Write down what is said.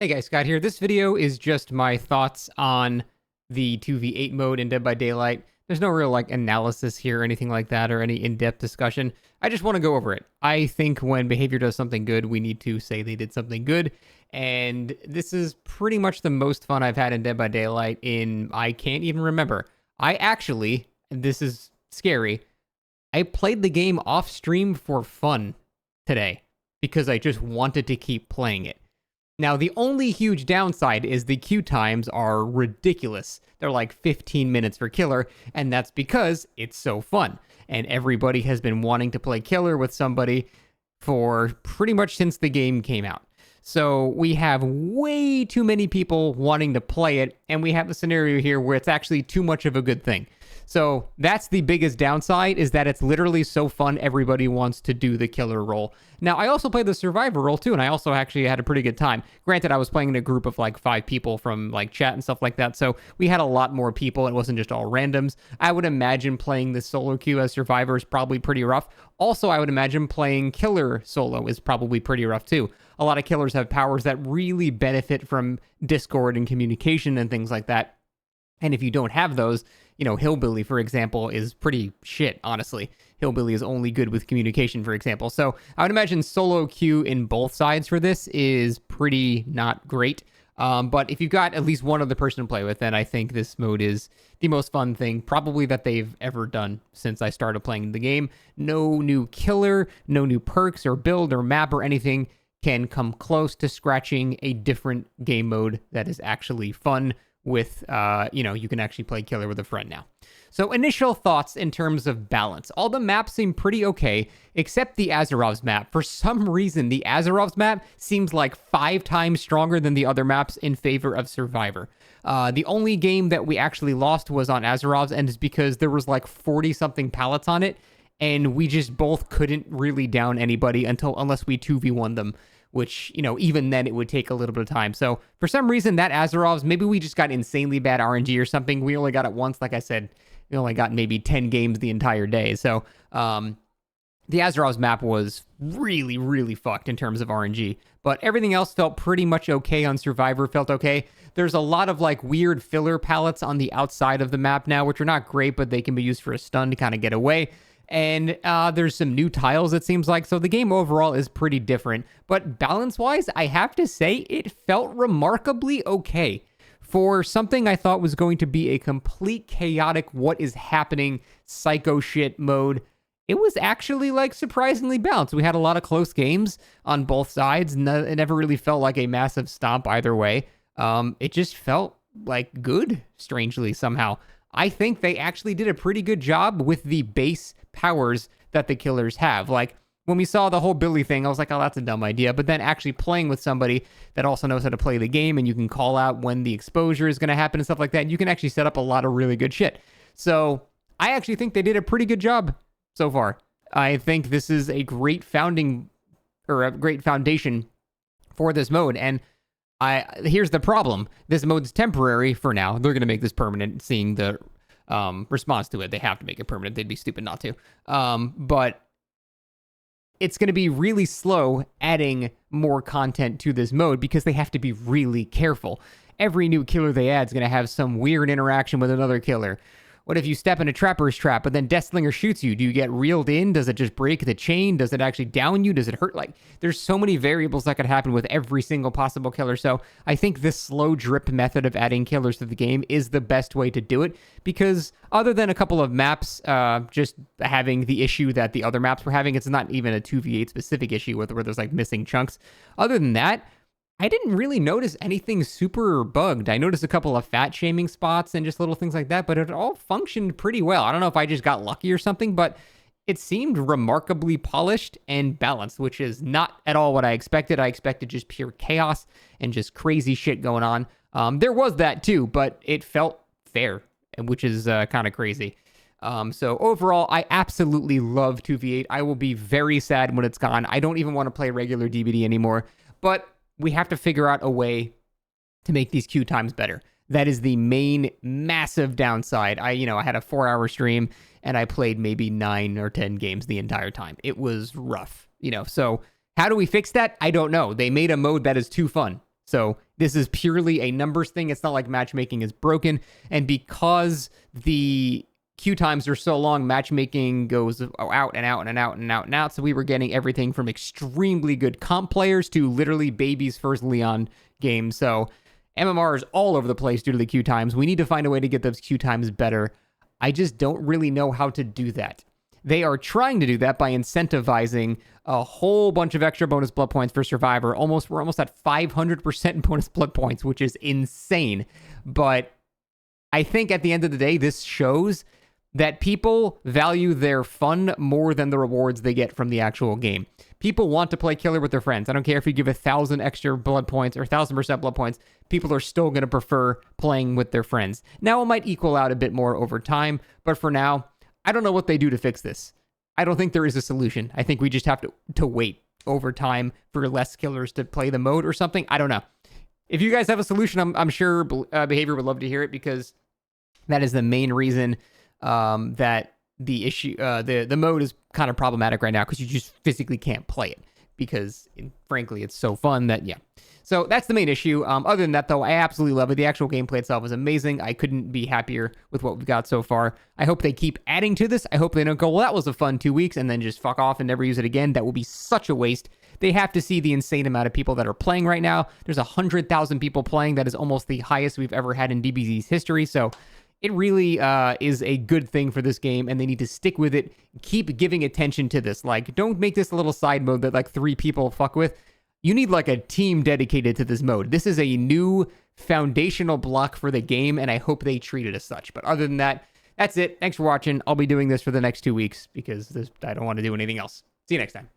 Hey guys, Scott here. This video is just my thoughts on the 2v8 mode in Dead by Daylight. There's no real analysis here or anything like that or any in-depth discussion. I just want to go over it. I think when behavior does something good, we need to say they did something good. And this is pretty much the most fun I've had in Dead by Daylight I can't even remember. This is scary, I played the game off stream for fun today because I just wanted to keep playing it. Now, the only huge downside is the queue times are ridiculous. They're like 15 minutes for killer, and that's because it's so fun. And everybody has been wanting to play killer with somebody for pretty much since the game came out. So we have way too many people wanting to play it, and we have a scenario here where it's actually too much of a good thing. So that's the biggest downside, is that it's literally so fun everybody wants to do the killer role. Now, I also played the survivor role too, and I also actually had a pretty good time. Granted, I was playing in a group of 5 people from chat and stuff like that, so we had a lot more people. It wasn't just all randoms. I would imagine playing the solo queue as survivor is probably pretty rough. Also, I would imagine playing killer solo is probably pretty rough too. A lot of killers have powers that really benefit from Discord and communication and things like that. And if you don't have those, Hillbilly, for example, is pretty shit, honestly. Hillbilly is only good with communication, for example. So I would imagine solo queue in both sides for this is pretty not great. But if you've got at least one other person to play with, then I think this mode is the most fun thing probably that they've ever done since I started playing the game. No new killer, no new perks or build or map or anything can come close to scratching a different game mode that is actually fun with, you can actually play killer with a friend now. So initial thoughts in terms of balance. All the maps seem pretty okay, except the Azarov's map. For some reason, the Azarov's map seems like 5 times stronger than the other maps in favor of Survivor. The only game that we actually lost was on Azarov's, and it's because there was 40-something pallets on it, and we just both couldn't really down anybody unless we 2v1 them, which, even then it would take a little bit of time. So for some reason, that Azarov's, maybe we just got insanely bad RNG or something. We only got it once. Like I said, we only got maybe 10 games the entire day. So the Azarov's map was really, really fucked in terms of RNG. But everything else felt pretty much okay on Survivor, felt okay. There's a lot of weird filler pallets on the outside of the map now, which are not great, but they can be used for a stun to kind of get away. And there's some new tiles, it seems like. So the game overall is pretty different. But balance-wise, I have to say it felt remarkably okay. For something I thought was going to be a complete chaotic what is happening psycho shit mode, it was actually surprisingly balanced. We had a lot of close games on both sides. It never really felt like a massive stomp either way. It just felt good, strangely, somehow. I think they actually did a pretty good job with the base powers that the killers have. When we saw the whole Billy thing, I was like, oh, that's a dumb idea. But then actually playing with somebody that also knows how to play the game, and you can call out when the exposure is going to happen and stuff like that, you can actually set up a lot of really good shit. So I actually think they did a pretty good job so far. I think this is a great foundation for this mode. And here's the problem. This mode's temporary for now. They're going to make this permanent, seeing the response to it. They have to make it permanent. They'd be stupid not to. But it's going to be really slow adding more content to this mode because they have to be really careful. Every new killer they add is going to have some weird interaction with another killer. What if you step in a trapper's trap, but then Deathslinger shoots you? Do you get reeled in? Does it just break the chain? Does it actually down you? Does it hurt? There's so many variables that could happen with every single possible killer. So I think this slow drip method of adding killers to the game is the best way to do it, because other than a couple of maps just having the issue that the other maps were having, it's not even a 2v8 specific issue where there's missing chunks. Other than that, I didn't really notice anything super bugged. I noticed a couple of fat shaming spots and just little things like that, but it all functioned pretty well. I don't know if I just got lucky or something, but it seemed remarkably polished and balanced, which is not at all what I expected. I expected just pure chaos and just crazy shit going on. There was that too, but it felt fair, which is kind of crazy. So overall, I absolutely love 2v8. I will be very sad when it's gone. I don't even want to play regular DBD anymore, but we have to figure out a way to make these queue times better. That is the main massive downside. I had a 4-hour stream and I played maybe 9 or 10 games the entire time. It was rough, so how do we fix that? I don't know. They made a mode that is too fun. So this is purely a numbers thing. It's not like matchmaking is broken. And because the queue times are so long, matchmaking goes out and out and out and out and out. So we were getting everything from extremely good comp players to literally baby's first Leon game. So MMR is all over the place due to the queue times. We need to find a way to get those queue times better. I just don't really know how to do that. They are trying to do that by incentivizing a whole bunch of extra bonus blood points for Survivor. We're almost at 500% bonus blood points, which is insane. But I think at the end of the day, this shows that people value their fun more than the rewards they get from the actual game. People want to play killer with their friends. I don't care if you give 1,000 extra blood points or 1,000% blood points. People are still going to prefer playing with their friends. Now, it might equal out a bit more over time, but for now, I don't know what they do to fix this. I don't think there is a solution. I think we just have to wait over time for less killers to play the mode or something. I don't know. If you guys have a solution, I'm sure Behavior would love to hear it, because that is the main reason that the issue, the mode is kind of problematic right now, because you just physically can't play it, because frankly, it's so fun that, yeah. So that's the main issue. Other than that, though, I absolutely love it. The actual gameplay itself is amazing. I couldn't be happier with what we've got so far. I hope they keep adding to this. I hope they don't go, well, that was a fun 2 weeks, and then just fuck off and never use it again. That will be such a waste. They have to see the insane amount of people that are playing right now. There's 100,000 people playing. That is almost the highest we've ever had in DBZ's history. So it really is a good thing for this game, and they need to stick with it. Keep giving attention to this. Like, don't make this a little side mode that like 3 people fuck with. You need like a team dedicated to this mode. This is a new foundational block for the game, and I hope they treat it as such. But other than that, that's it. Thanks for watching. I'll be doing this for the next 2 weeks because I don't want to do anything else. See you next time.